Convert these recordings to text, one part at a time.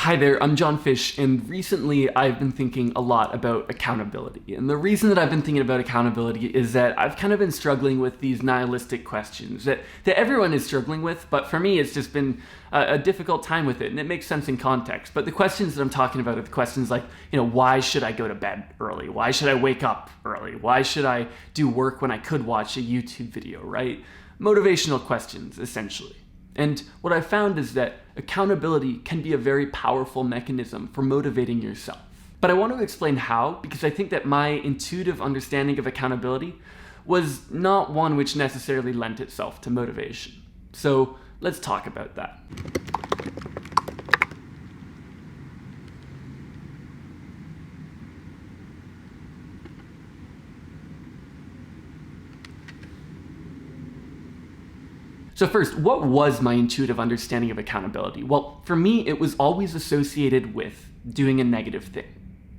Hi there, I'm John Fish, and recently I've been thinking a lot about accountability. And the reason that I've been thinking about accountability is that I've kind of been struggling with these nihilistic questions that everyone is struggling with, but for me it's just been a difficult time with it, and it makes sense in context. But the questions that I'm talking about are the questions like, why should I go to bed early? Why should I wake up early? Why should I do work when I could watch a YouTube video, right? Motivational questions, essentially. And what I found is that accountability can be a very powerful mechanism for motivating yourself. But I want to explain how, because I think that my intuitive understanding of accountability was not one which necessarily lent itself to motivation. So let's talk about that. So first, what was my intuitive understanding of accountability? Well, for me, it was always associated with doing a negative thing.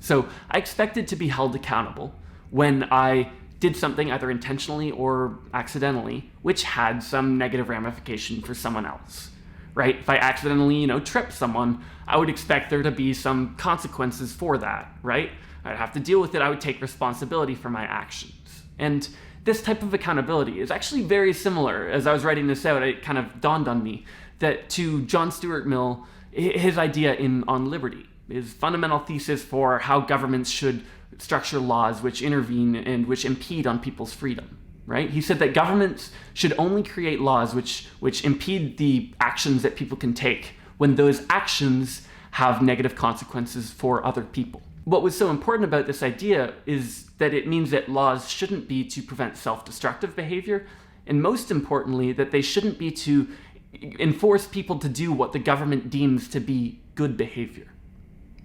So I expected to be held accountable when I did something either intentionally or accidentally, which had some negative ramification for someone else, right? If I accidentally, tripped someone, I would expect there to be some consequences for that, right? I'd have to deal with it. I would take responsibility for my actions. And this type of accountability is actually very similar. As I was writing this out, it kind of dawned on me that to John Stuart Mill, his idea on liberty, his fundamental thesis for how governments should structure laws which intervene and which impede on people's freedom, right? He said that governments should only create laws which impede the actions that people can take when those actions have negative consequences for other people. What was so important about this idea is that it means that laws shouldn't be to prevent self-destructive behavior, and most importantly, that they shouldn't be to enforce people to do what the government deems to be good behavior.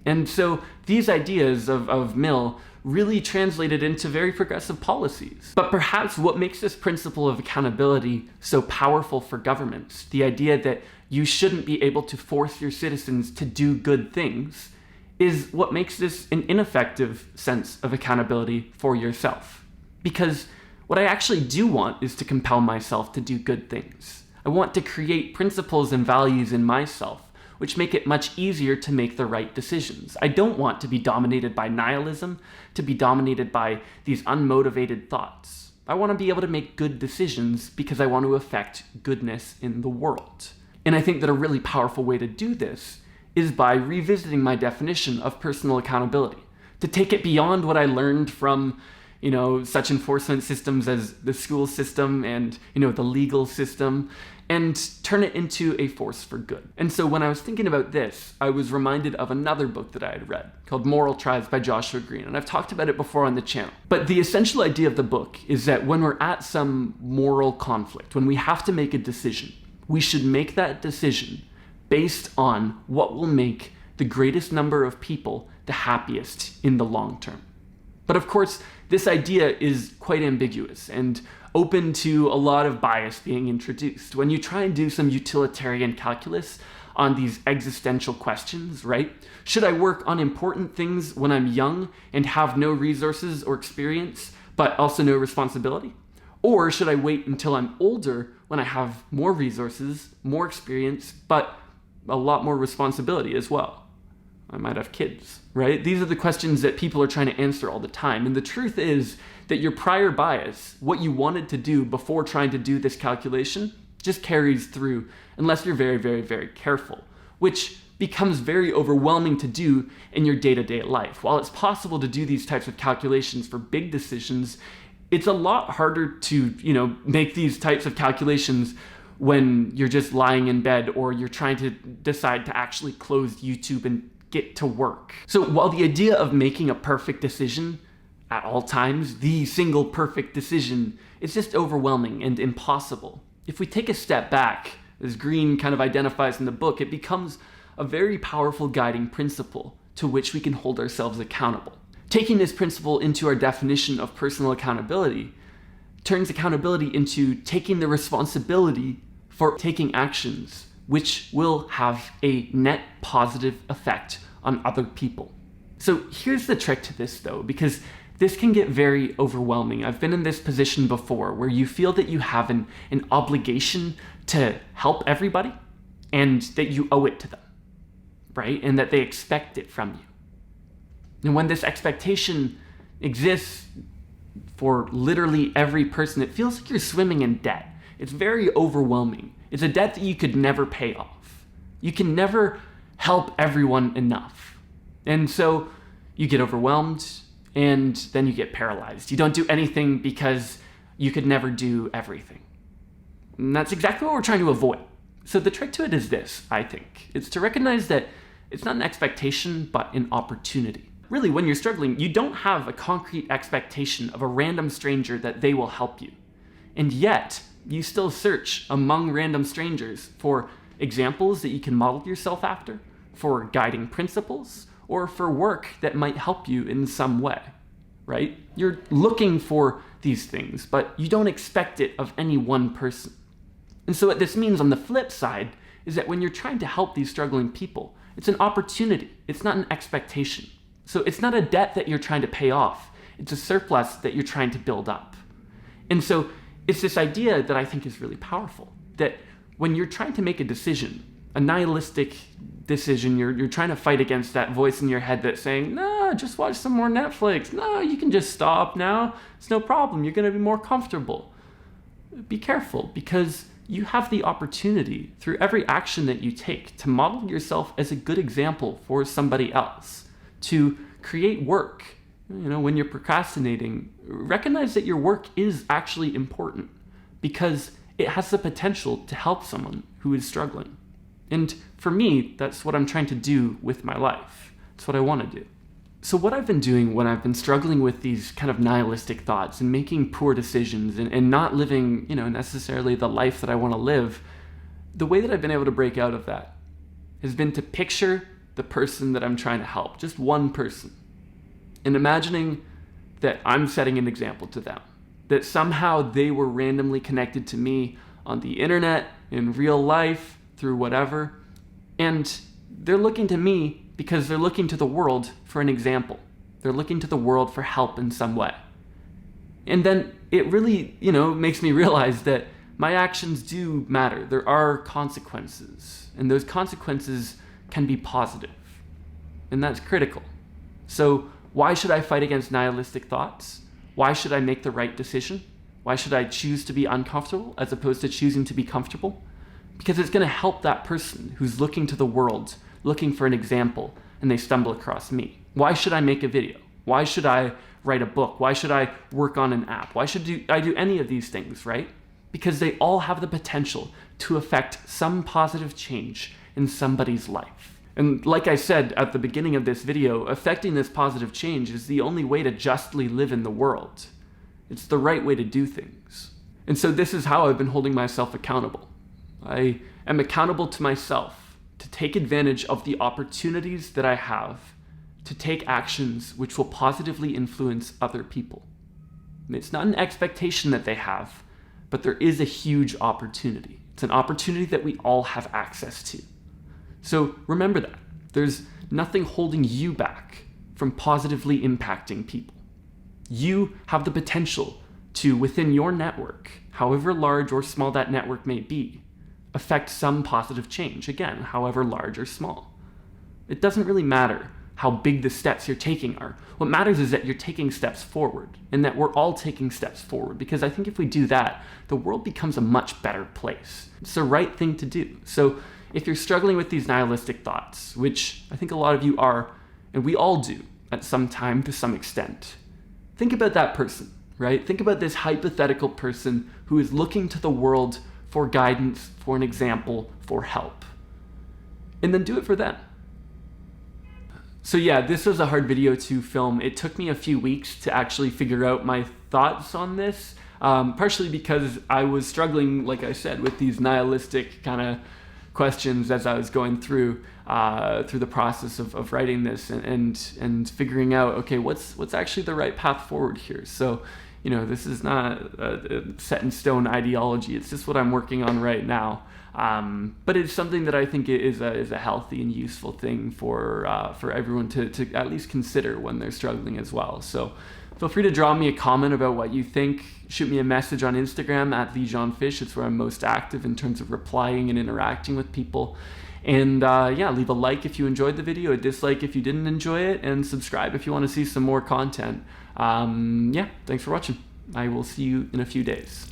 And so these ideas of Mill really translated into very progressive policies. But perhaps what makes this principle of accountability so powerful for governments, the idea that you shouldn't be able to force your citizens to do good things, is what makes this an ineffective sense of accountability for yourself. Because what I actually do want is to compel myself to do good things. I want to create principles and values in myself which make it much easier to make the right decisions. I don't want to be dominated by nihilism, to be dominated by these unmotivated thoughts. I want to be able to make good decisions because I want to affect goodness in the world. And I think that a really powerful way to do this is by revisiting my definition of personal accountability, to take it beyond what I learned from, such enforcement systems as the school system and, the legal system, and turn it into a force for good. And so when I was thinking about this, I was reminded of another book that I had read called Moral Tribes by Joshua Green, and I've talked about it before on the channel. But the essential idea of the book is that when we're at some moral conflict, when we have to make a decision, we should make that decision based on what will make the greatest number of people the happiest in the long term. But of course, this idea is quite ambiguous and open to a lot of bias being introduced. When you try and do some utilitarian calculus on these existential questions, right? Should I work on important things when I'm young and have no resources or experience, but also no responsibility? Or should I wait until I'm older when I have more resources, more experience, but a lot more responsibility as well? I might have kids, right? These are the questions that people are trying to answer all the time. And the truth is that your prior bias, what you wanted to do before trying to do this calculation, just carries through unless you're very, very, very careful, which becomes very overwhelming to do in your day-to-day life. While it's possible to do these types of calculations for big decisions, it's a lot harder to, make these types of calculations when you're just lying in bed or you're trying to decide to actually close YouTube and get to work. So while the idea of making a perfect decision at all times, the single perfect decision, is just overwhelming and impossible, if we take a step back, as Green kind of identifies in the book, it becomes a very powerful guiding principle to which we can hold ourselves accountable. Taking this principle into our definition of personal accountability turns accountability into taking the responsibility for taking actions which will have a net positive effect on other people. So here's the trick to this though, because this can get very overwhelming. I've been in this position before where you feel that you have an obligation to help everybody and that you owe it to them, right? And that they expect it from you. And when this expectation exists for literally every person, it feels like you're swimming in debt. It's very overwhelming. It's a debt that you could never pay off. You can never help everyone enough. And so you get overwhelmed and then you get paralyzed. You don't do anything because you could never do everything. And that's exactly what we're trying to avoid. So the trick to it is this, I think. It's to recognize that it's not an expectation, but an opportunity. Really, when you're struggling, you don't have a concrete expectation of a random stranger that they will help you. And yet, you still search among random strangers for examples that you can model yourself after, for guiding principles, or for work that might help you in some way, right? You're looking for these things, but you don't expect it of any one person. And so what this means on the flip side is that when you're trying to help these struggling people, it's an opportunity. It's not an expectation. So it's not a debt that you're trying to pay off. It's a surplus that you're trying to build up. And so it's this idea that I think is really powerful, that when you're trying to make a decision, a nihilistic decision, you're trying to fight against that voice in your head that's saying, no, just watch some more Netflix. No, you can just stop now. It's no problem. You're going to be more comfortable. Be careful, because you have the opportunity through every action that you take to model yourself as a good example for somebody else, to create work. When you're procrastinating, recognize that your work is actually important because it has the potential to help someone who is struggling. And for me, that's what I'm trying to do with my life. It's what I want to do. So what I've been doing when I've been struggling with these kind of nihilistic thoughts and making poor decisions and not living, necessarily the life that I want to live, the way that I've been able to break out of that has been to picture the person that I'm trying to help, just one person, and imagining that I'm setting an example to them, that somehow they were randomly connected to me on the internet, in real life, through whatever, and they're looking to me because they're looking to the world for an example. They're looking to the world for help in some way. And then it really, makes me realize that my actions do matter. There are consequences, and those consequences can be positive, and that's critical. So why should I fight against nihilistic thoughts? Why should I make the right decision? Why should I choose to be uncomfortable as opposed to choosing to be comfortable? Because it's going to help that person who's looking to the world, looking for an example, and they stumble across me. Why should I make a video? Why should I write a book? Why should I work on an app? Why should I do any of these things, right? Because they all have the potential to affect some positive change in somebody's life. And like I said at the beginning of this video, affecting this positive change is the only way to justly live in the world. It's the right way to do things. And so this is how I've been holding myself accountable. I am accountable to myself to take advantage of the opportunities that I have to take actions which will positively influence other people. And it's not an expectation that they have, but there is a huge opportunity. It's an opportunity that we all have access to. So remember that. There's nothing holding you back from positively impacting people. You have the potential to, within your network, however large or small that network may be, affect some positive change, again, however large or small. It doesn't really matter how big the steps you're taking are. What matters is that you're taking steps forward, and that we're all taking steps forward, because I think if we do that, the world becomes a much better place. It's the right thing to do. So if you're struggling with these nihilistic thoughts, which I think a lot of you are, and we all do at some time to some extent, think about that person, right? Think about this hypothetical person who is looking to the world for guidance, for an example, for help. And then do it for them. So yeah, this was a hard video to film. It took me a few weeks to actually figure out my thoughts on this, partially because I was struggling, like I said, with these nihilistic kind of questions as I was going through the process of writing this and figuring out, okay, what's actually the right path forward here. So, this is not a set in stone ideology. It's just what I'm working on right now. But it's something that I think is a healthy and useful thing for everyone to at least consider when they're struggling as well. So feel free to draw me a comment about what you think. Shoot me a message on Instagram @TheJohnFish. It's where I'm most active in terms of replying and interacting with people. And yeah, leave a like if you enjoyed the video, a dislike if you didn't enjoy it, and subscribe if you want to see some more content. Yeah, thanks for watching. I will see you in a few days.